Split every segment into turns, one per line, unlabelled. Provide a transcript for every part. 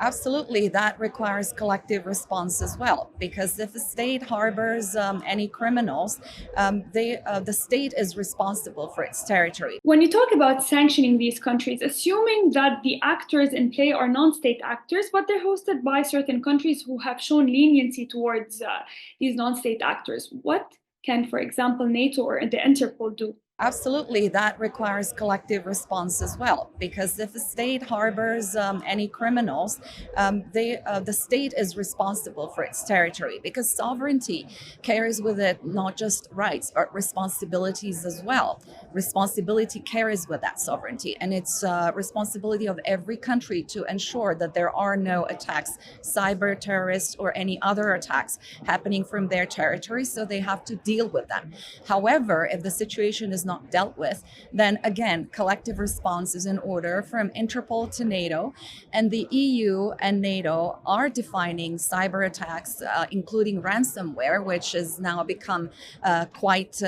Absolutely, that requires collective response as well. Because if a state harbors any criminals, the state is responsible for its territory.
When you talk about sanctioning these countries, assuming that the actors in play are non state actors, but they're hosted by certain countries who have shown leniency towards these non state actors, what can, for example, NATO or the Interpol do?
Absolutely, that requires collective response as well. Because if a state harbors any criminals, the state is responsible for its territory. Because sovereignty carries with it not just rights, but responsibilities as well. Responsibility carries with that sovereignty, and it's responsibility of every country to ensure that there are no attacks, cyber terrorists or any other attacks happening from their territory. So they have to deal with them. However, if the situation is not dealt with, then again, collective response is in order from Interpol to NATO. And the EU and NATO are defining cyber attacks, including ransomware, which has now become quite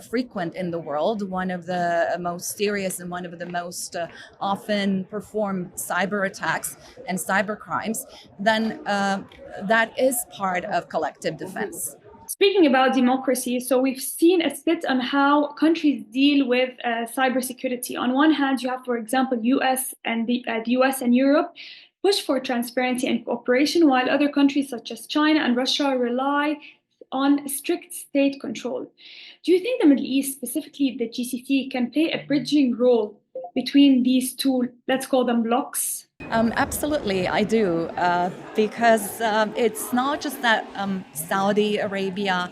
frequent in the world, one of the most serious and one of the most often performed cyber attacks and cyber crimes, then that is part of collective defense.
Speaking about democracy, so we've seen a split on how countries deal with cybersecurity. On one hand, you have, for example, the US and Europe push for transparency and cooperation, while other countries such as China and Russia rely on strict state control. Do you think the Middle East, specifically the GCC, can play a bridging role between these two, let's call them blocs?
Absolutely, I do, because it's not just that Saudi Arabia,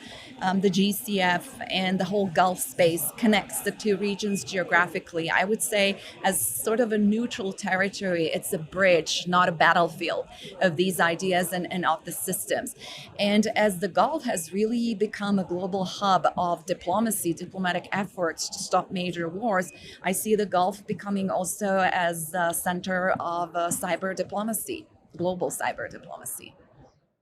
the GCF, and the whole Gulf space connects the two regions geographically. I would say, as sort of a neutral territory, it's a bridge, not a battlefield of these ideas and of the systems. And as the Gulf has really become a global hub of diplomacy, diplomatic efforts to stop major wars, I see the Gulf becoming also as the center of cyber diplomacy, global cyber diplomacy.